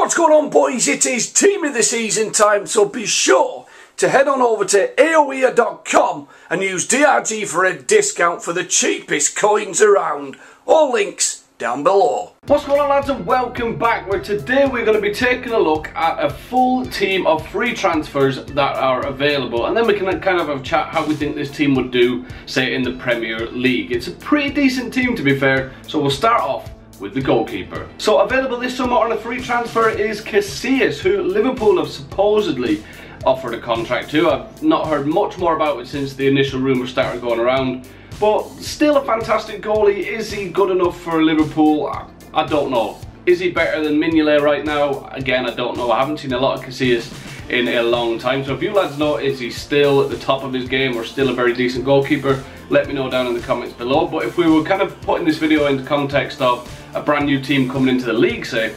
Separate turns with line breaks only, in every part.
What's going on, boys? It is team of the season time, so be sure to head on over to aoea.com and use DRG for a discount for the cheapest coins around. All links down below.
What's going on, lads, and welcome back, where today we're going to be taking a look at a full team of free transfers that are available, and then we can kind of have a chat how we think this team would do, say, in the Premier League. It's a pretty decent team, to be fair, so we'll start off with the goalkeeper. So available this summer on a free transfer is Casillas, who Liverpool have supposedly offered a contract to. I've not heard much more about it since the initial rumours started going around, but still a fantastic goalie. Is he good enough for Liverpool? I don't know. Is he better than Mignolet right now? Again, I don't know. I haven't seen a lot of Casillas in a long time, so if you lads know, is he still at the top of his game or still a very decent goalkeeper? Let me know down in the comments below. But if we were kind of putting this video into context of a brand new team coming into the league, say,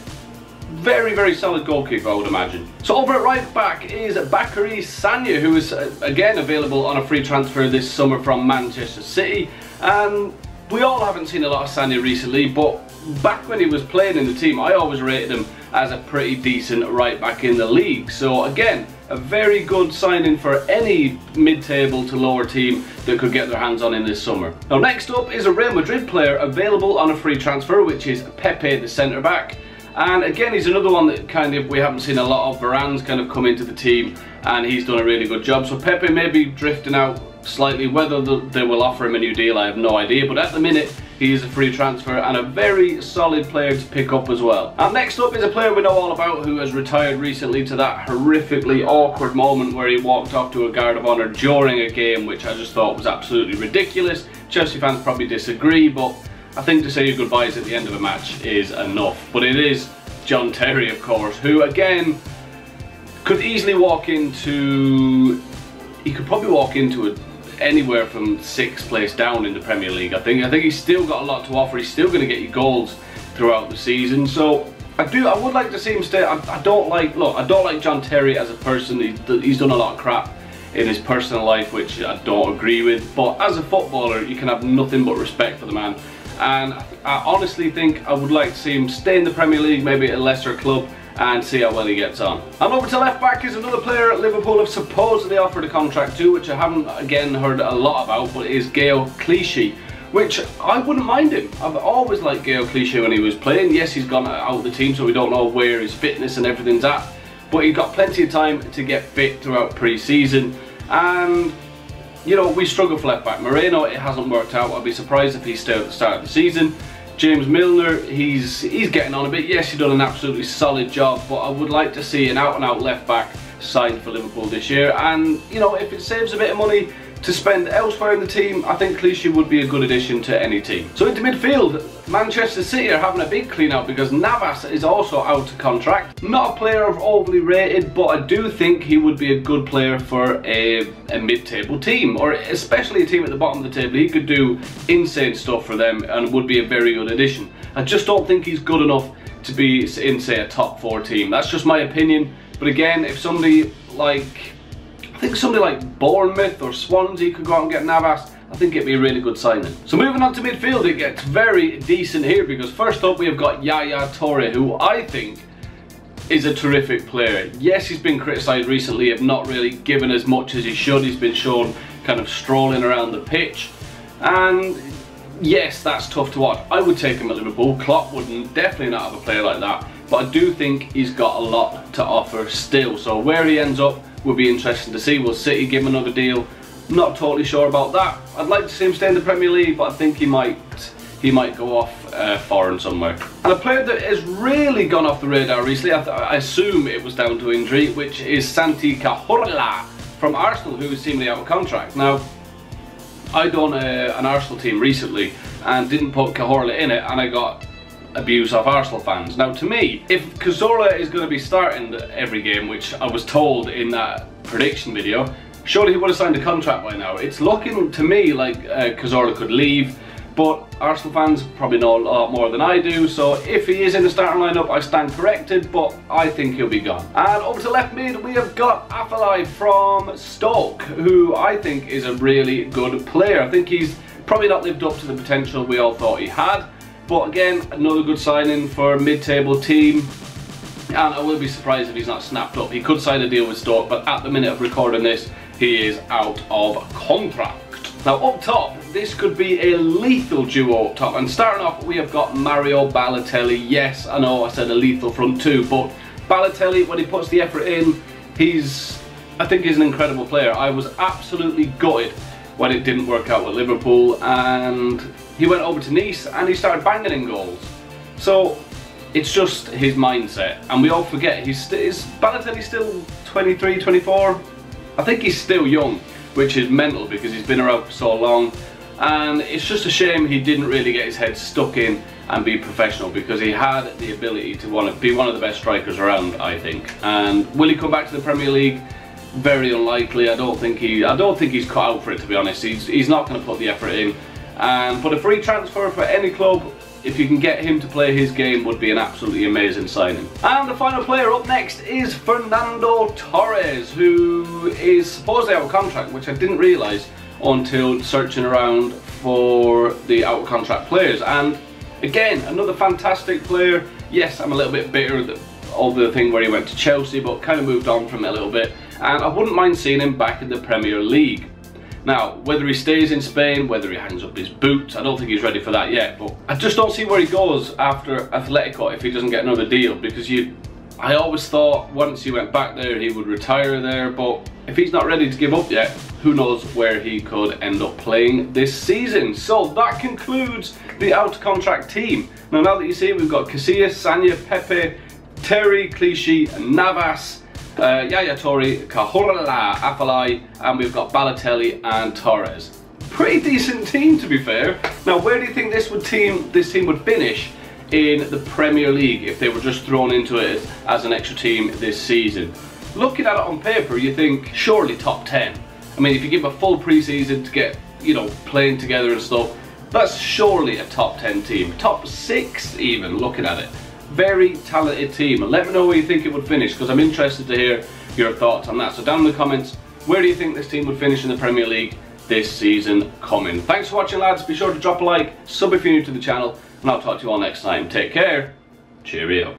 very solid goalkeeper, I would imagine. So over at right back is Bacary Sagna, who is again available on a free transfer this summer from Manchester City. And we all haven't seen a lot of Sagna recently, but back when he was playing in the team, I always rated him as a pretty decent right back in the league. So again, a very good signing for any mid-table to lower team that could get their hands on him this summer. Now next up is a Real Madrid player available on a free transfer, which is Pepe, the centre back. And again, he's another one that kind of we haven't seen a lot of. Varane's kind of come into the team and he's done a really good job. So Pepe may be drifting out slightly. Whether they will offer him a new deal, I have no idea. But at the minute, he is a free transfer and a very solid player to pick up as well. And next up is a player we know all about who has retired recently to that horrifically awkward moment where he walked off to a guard of honour during a game, which I just thought was absolutely ridiculous. Chelsea fans probably disagree, but I think to say your goodbyes at the end of a match is enough. But it is John Terry, of course, who again could easily walk into, he could probably walk into anywhere from 6th place down in the Premier League. I think he's still got a lot to offer. He's still going to get you goals throughout the season. So I would like to see him stay. I don't like John Terry as a person. He's done a lot of crap in his personal life, which I don't agree with. But as a footballer, you can have nothing but respect for the man. And I honestly think I would like to see him stay in the Premier League, maybe at a lesser club, and see how well he gets on. And over to left back is another player Liverpool have supposedly offered a contract to, which I haven't again heard a lot about, but is Gaël Clichy, which I wouldn't mind him. I've always liked Gaël Clichy when he was playing. Yes, he's gone out of the team, so we don't know where his fitness and everything's at, but he's got plenty of time to get fit throughout pre-season. And you know, we struggle for left back. Moreno, it hasn't worked out. I'd be surprised if he stayed at the start of the season. James Milner, he's getting on a bit. Yes, he's done an absolutely solid job, but I would like to see an out-and-out left back signed for Liverpool this year. And you know, if it saves a bit of money to spend elsewhere in the team, I think Clichy would be a good addition to any team. So into midfield, Manchester City are having a big clean out because Navas is also out of contract. Not a player I've overly rated, but I do think he would be a good player for a mid-table team, or especially a team at the bottom of the table. He could do insane stuff for them and would be a very good addition. I just don't think he's good enough to be in, say, a top 4 team. That's just my opinion. But again, if somebody like, I think somebody like Bournemouth or Swansea could go out and get Navas, I think it'd be a really good signing. So moving on to midfield, it gets very decent here because first up we have got Yaya Touré, who I think is a terrific player. Yes, he's been criticised recently of not really giving as much as he should. He's been shown kind of strolling around the pitch, and yes, that's tough to watch. I would take him at Liverpool. Klopp wouldn't definitely not have a player like that, but I do think he's got a lot to offer still. So where he ends up will be interesting to see. Will City give him another deal? Not totally sure about that. I'd like to see him stay in the Premier League, but I think he might go off foreign somewhere. And a player that has really gone off the radar recently, I assume it was down to injury, which is Santi Cazorla from Arsenal, who is seemingly out of contract. Now, I done an Arsenal team recently and didn't put Cazorla in it, and I got abuse off Arsenal fans. Now to me, if Cazorla is going to be starting every game, which I was told in that prediction video, surely he would have signed a contract by now. It's looking to me like Cazorla could leave, but Arsenal fans probably know a lot more than I do, so if he is in the starting lineup, I stand corrected, but I think he'll be gone. And over to left mid, we have got Afellay from Stoke, who I think is a really good player. I think he's probably not lived up to the potential we all thought he had, but again, another good signing for a mid-table team. and I will be surprised if he's not snapped up. He could sign a deal with Stoke, but at the minute of recording this, he is out of contract. Now up top, this could be a lethal duo up top, and starting off we have got Mario Balotelli. Yes, I know I said a lethal front two, but Balotelli, when he puts the effort in, I think he's an incredible player. I was absolutely gutted when it didn't work out with Liverpool, and he went over to Nice and he started banging in goals. So it's just his mindset, and we all forget is Balotelli still 23, 24? I think he's still young, which is mental because he's been around for so long, and it's just a shame he didn't really get his head stuck in and be professional, because he had the ability to be one of the best strikers around, I think. And will he come back to the Premier League? Very unlikely. I don't think he's cut out for it, to be honest. He's not going to put the effort in. And for the free transfer for any club, if you can get him to play his game, would be an absolutely amazing signing. And the final player up next is Fernando Torres, who is supposedly out of contract, which I didn't realise until searching around for the out of contract players. And again, another fantastic player. Yes, I'm a little bit bitter of the thing where he went to Chelsea, but kind of moved on from it a little bit, and I wouldn't mind seeing him back in the Premier League. Now, whether he stays in Spain, whether he hangs up his boots, I don't think he's ready for that yet, but I just don't see where he goes after Atletico if he doesn't get another deal, because I always thought once he went back there he would retire there, but if he's not ready to give up yet, who knows where he could end up playing this season. So that concludes the out of contract team. Now that you see, we've got Casillas, Sagna, Pepe, Terry, Clichy, Navas, Yaya Toure, Cahorla, Afellay, and we've got Balotelli and Torres. Pretty decent team, to be fair. Now, where do you think this team would finish in the Premier League if they were just thrown into it as an extra team this season? Looking at it on paper, you think surely top 10. I mean, if you give a full pre-season to get, playing together and stuff, that's surely a top 10 team. Top 6 even, looking at it. Very talented team, and let me know where you think it would finish, because I'm interested to hear your thoughts on that. So down in the comments, where do you think this team would finish in the Premier League this season coming? Thanks for watching, lads. Be sure to drop a like, sub if you're new to the channel, and I'll talk to you all next time. Take care. Cheerio.